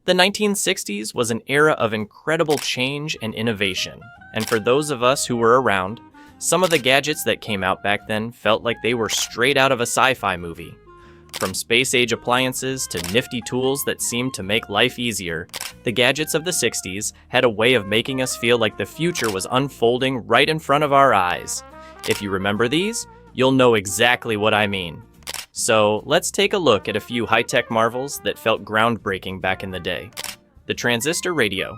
The 1960s was an era of incredible change and innovation, and for those of us who were around, some of the gadgets that came out back then felt like they were straight out of a sci-fi movie. From space-age appliances to nifty tools that seemed to make life easier, the gadgets of the 60s had a way of making us feel like the future was unfolding right in front of our eyes. If you remember these, you'll know exactly what I mean. So let's take a look at a few high-tech marvels that felt groundbreaking back in the day. The transistor radio.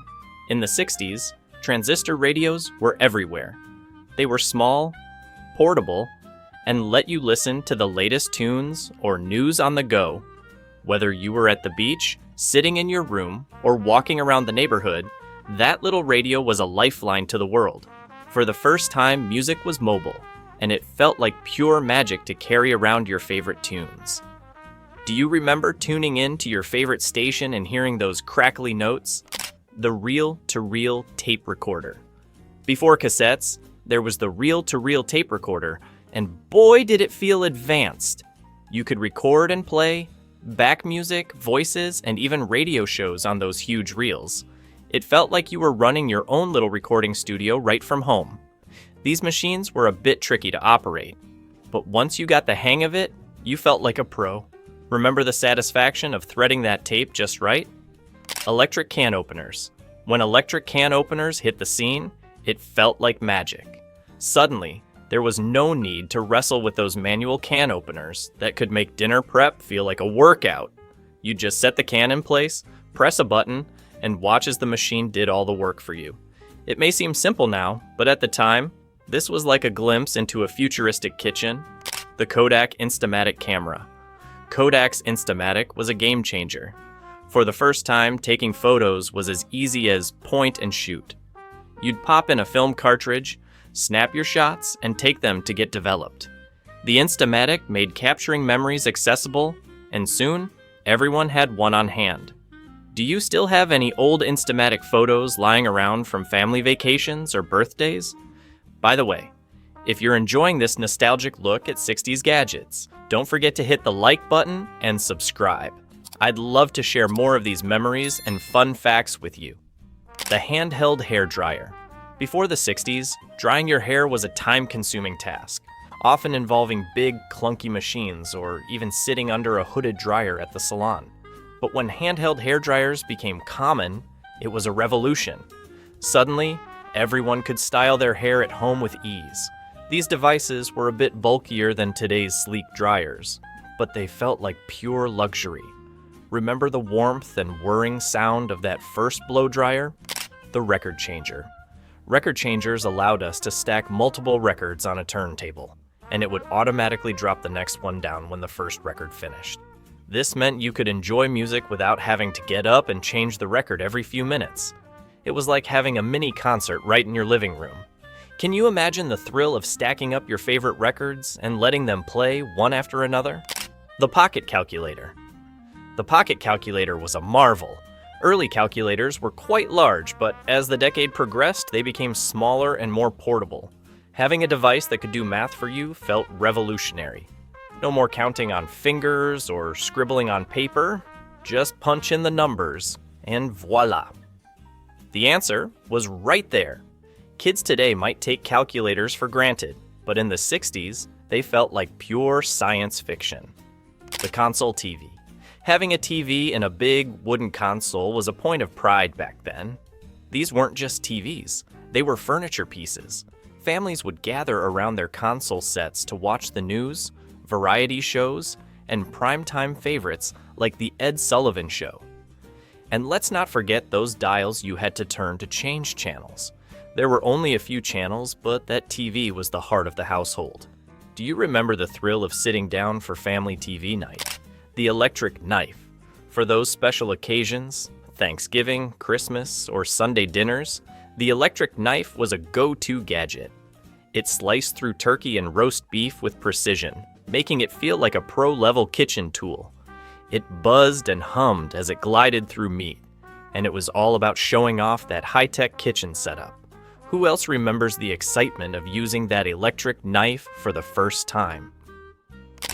In the 60s, transistor radios were everywhere. They were small, portable, and let you listen to the latest tunes or news on the go. Whether you were at the beach, sitting in your room, or walking around the neighborhood, that little radio was a lifeline to the world. For the first time, music was mobile, and it felt like pure magic to carry around your favorite tunes. Do you remember tuning in to your favorite station and hearing those crackly notes? The reel-to-reel tape recorder. Before cassettes, there was the reel-to-reel tape recorder, and boy did it feel advanced. You could record and play, back music, voices, and even radio shows on those huge reels. It felt like you were running your own little recording studio right from home. These machines were a bit tricky to operate, but once you got the hang of it, you felt like a pro. Remember the satisfaction of threading that tape just right? Electric can openers. When electric can openers hit the scene, it felt like magic. Suddenly, there was no need to wrestle with those manual can openers that could make dinner prep feel like a workout. You just set the can in place, press a button, and watch as the machine did all the work for you. It may seem simple now, but at the time, this was like a glimpse into a futuristic kitchen. The Kodak Instamatic camera. Kodak's Instamatic was a game changer. For the first time, taking photos was as easy as point and shoot. You'd pop in a film cartridge, snap your shots, and take them to get developed. The Instamatic made capturing memories accessible, and soon, everyone had one on hand. Do you still have any old Instamatic photos lying around from family vacations or birthdays? By the way, if you're enjoying this nostalgic look at 60s gadgets, don't forget to hit the like button and subscribe. I'd love to share more of these memories and fun facts with you. The handheld hair dryer. Before the 60s, drying your hair was a time-consuming task, often involving big, clunky machines or even sitting under a hooded dryer at the salon. But when handheld hair dryers became common, it was a revolution. Suddenly, everyone could style their hair at home with ease. These devices were a bit bulkier than today's sleek dryers, but they felt like pure luxury. Remember the warmth and whirring sound of that first blow dryer? The record changer. Record changers allowed us to stack multiple records on a turntable, and it would automatically drop the next one down when the first record finished. This meant you could enjoy music without having to get up and change the record every few minutes. It was like having a mini concert right in your living room. Can you imagine the thrill of stacking up your favorite records and letting them play one after another? The pocket calculator. The pocket calculator was a marvel. Early calculators were quite large, but as the decade progressed, they became smaller and more portable. Having a device that could do math for you felt revolutionary. No more counting on fingers or scribbling on paper. Just punch in the numbers, and voila. The answer was right there. Kids today might take calculators for granted, but in the 60s, they felt like pure science fiction. The console TV. Having a TV in a big wooden console was a point of pride back then. These weren't just TVs, they were furniture pieces. Families would gather around their console sets to watch the news, variety shows, and primetime favorites like The Ed Sullivan Show. And let's not forget those dials you had to turn to change channels. There were only a few channels, but that TV was the heart of the household. Do you remember the thrill of sitting down for family TV night? The electric knife. For those special occasions, Thanksgiving, Christmas, or Sunday dinners, the electric knife was a go-to gadget. It sliced through turkey and roast beef with precision, making it feel like a pro-level kitchen tool. It buzzed and hummed as it glided through meat, and it was all about showing off that high-tech kitchen setup. Who else remembers the excitement of using that electric knife for the first time?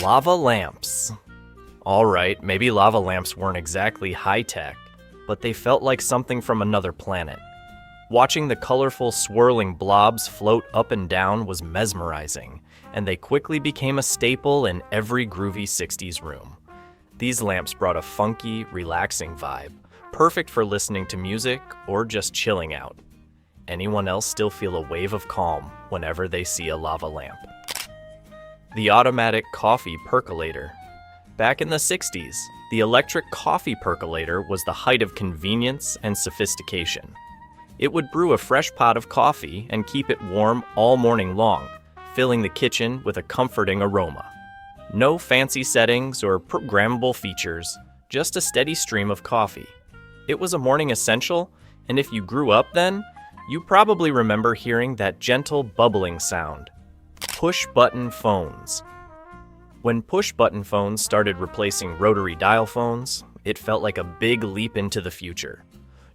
Lava lamps. All right, maybe lava lamps weren't exactly high-tech, but they felt like something from another planet. Watching the colorful, swirling blobs float up and down was mesmerizing, and they quickly became a staple in every groovy 60s room. These lamps brought a funky, relaxing vibe, perfect for listening to music or just chilling out. Anyone else still feel a wave of calm whenever they see a lava lamp? The automatic coffee percolator. Back in the 60s, the electric coffee percolator was the height of convenience and sophistication. It would brew a fresh pot of coffee and keep it warm all morning long, filling the kitchen with a comforting aroma. No fancy settings or programmable features, just a steady stream of coffee. It was a morning essential, and if you grew up then, you probably remember hearing that gentle bubbling sound. Push-button phones. When push-button phones started replacing rotary dial phones, it felt like a big leap into the future.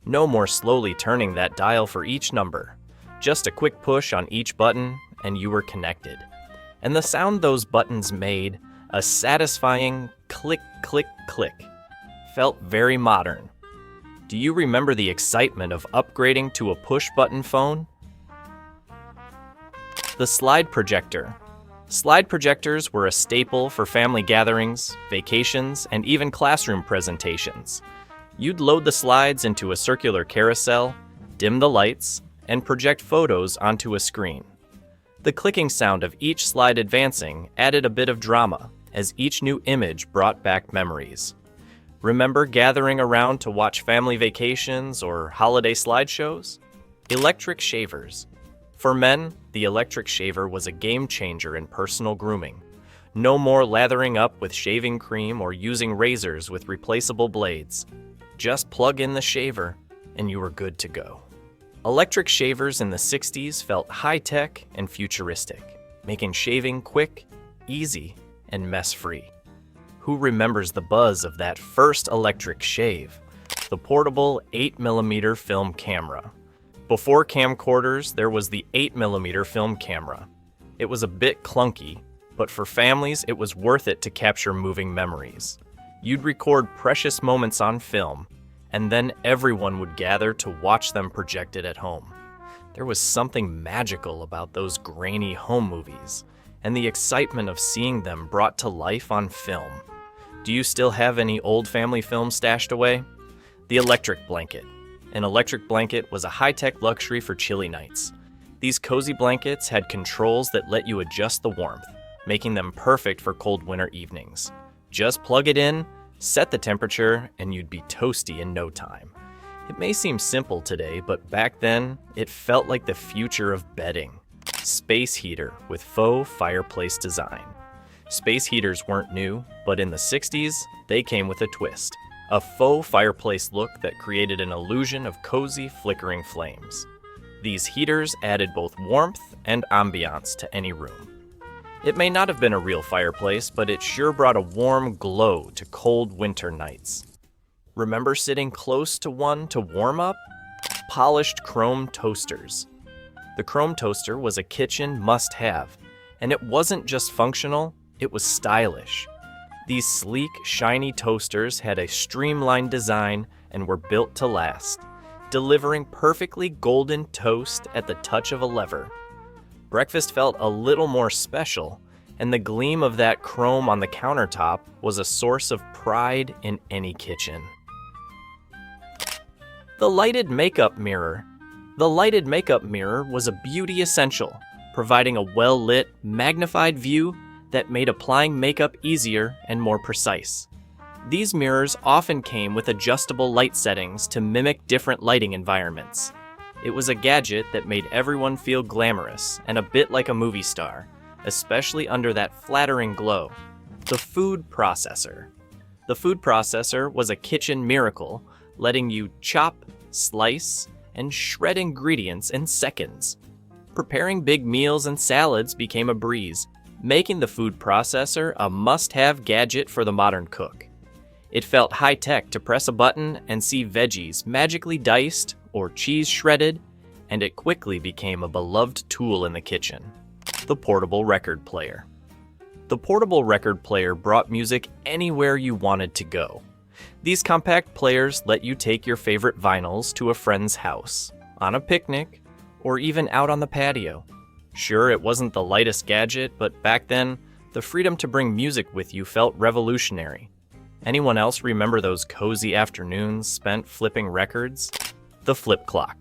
No more slowly turning that dial for each number. Just a quick push on each button, and you were connected. And the sound those buttons made, a satisfying click, click, click, felt very modern. Do you remember the excitement of upgrading to a push-button phone? The slide projector. Slide projectors were a staple for family gatherings, vacations, and even classroom presentations. You'd load the slides into a circular carousel, dim the lights, and project photos onto a screen. The clicking sound of each slide advancing added a bit of drama, as each new image brought back memories. Remember gathering around to watch family vacations or holiday slideshows? Electric shavers. For men, the electric shaver was a game changer in personal grooming. No more lathering up with shaving cream or using razors with replaceable blades. Just plug in the shaver, and you were good to go. Electric shavers in the 60s felt high-tech and futuristic, making shaving quick, easy, and mess-free. Who remembers the buzz of that first electric shave? The portable 8mm film camera. Before camcorders, there was the 8mm film camera. It was a bit clunky, but for families, it was worth it to capture moving memories. You'd record precious moments on film, and then everyone would gather to watch them projected at home. There was something magical about those grainy home movies, and the excitement of seeing them brought to life on film. Do you still have any old family films stashed away? The electric blanket. An electric blanket was a high-tech luxury for chilly nights. These cozy blankets had controls that let you adjust the warmth, making them perfect for cold winter evenings. Just plug it in, set the temperature, and you'd be toasty in no time. It may seem simple today, but back then, it felt like the future of bedding. Space heater with faux fireplace design. Space heaters weren't new, but in the 60s, they came with a twist. A faux fireplace look that created an illusion of cozy, flickering flames. These heaters added both warmth and ambiance to any room. It may not have been a real fireplace, but it sure brought a warm glow to cold winter nights. Remember sitting close to one to warm up? Polished chrome toasters. The chrome toaster was a kitchen must-have, and it wasn't just functional, it was stylish. These sleek, shiny toasters had a streamlined design and were built to last, delivering perfectly golden toast at the touch of a lever. Breakfast felt a little more special, and the gleam of that chrome on the countertop was a source of pride in any kitchen. The lighted makeup mirror. The lighted makeup mirror was a beauty essential, providing a well-lit, magnified view that made applying makeup easier and more precise. These mirrors often came with adjustable light settings to mimic different lighting environments. It was a gadget that made everyone feel glamorous and a bit like a movie star, especially under that flattering glow. The food processor. The food processor was a kitchen miracle, letting you chop, slice, and shred ingredients in seconds. Preparing big meals and salads became a breeze, making the food processor a must-have gadget for the modern cook. It felt high-tech to press a button and see veggies magically diced or cheese shredded, and it quickly became a beloved tool in the kitchen. The portable record player. The portable record player brought music anywhere you wanted to go. These compact players let you take your favorite vinyls to a friend's house, on a picnic, or even out on the patio. Sure, it wasn't the lightest gadget, but back then, the freedom to bring music with you felt revolutionary. Anyone else remember those cozy afternoons spent flipping records? The flip clock.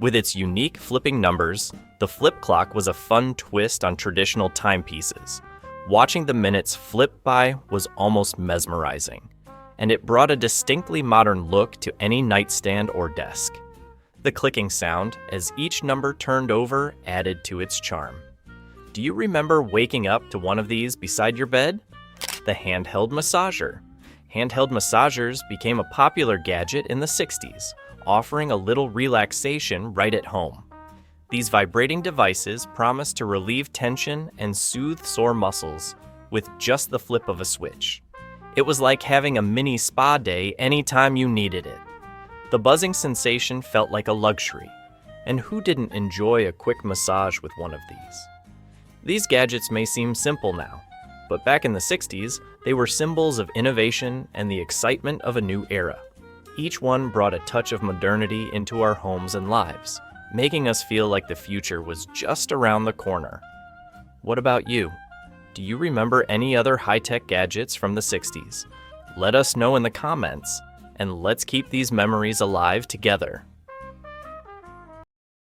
With its unique flipping numbers, the flip clock was a fun twist on traditional timepieces. Watching the minutes flip by was almost mesmerizing, and it brought a distinctly modern look to any nightstand or desk. The clicking sound, as each number turned over, added to its charm. Do you remember waking up to one of these beside your bed? The handheld massager. Handheld massagers became a popular gadget in the 60s, offering a little relaxation right at home. These vibrating devices promised to relieve tension and soothe sore muscles with just the flip of a switch. It was like having a mini spa day anytime you needed it. The buzzing sensation felt like a luxury, and who didn't enjoy a quick massage with one of these? These gadgets may seem simple now, but back in the 60s, they were symbols of innovation and the excitement of a new era. Each one brought a touch of modernity into our homes and lives, making us feel like the future was just around the corner. What about you? Do you remember any other high-tech gadgets from the 60s? Let us know in the comments, and let's keep these memories alive together.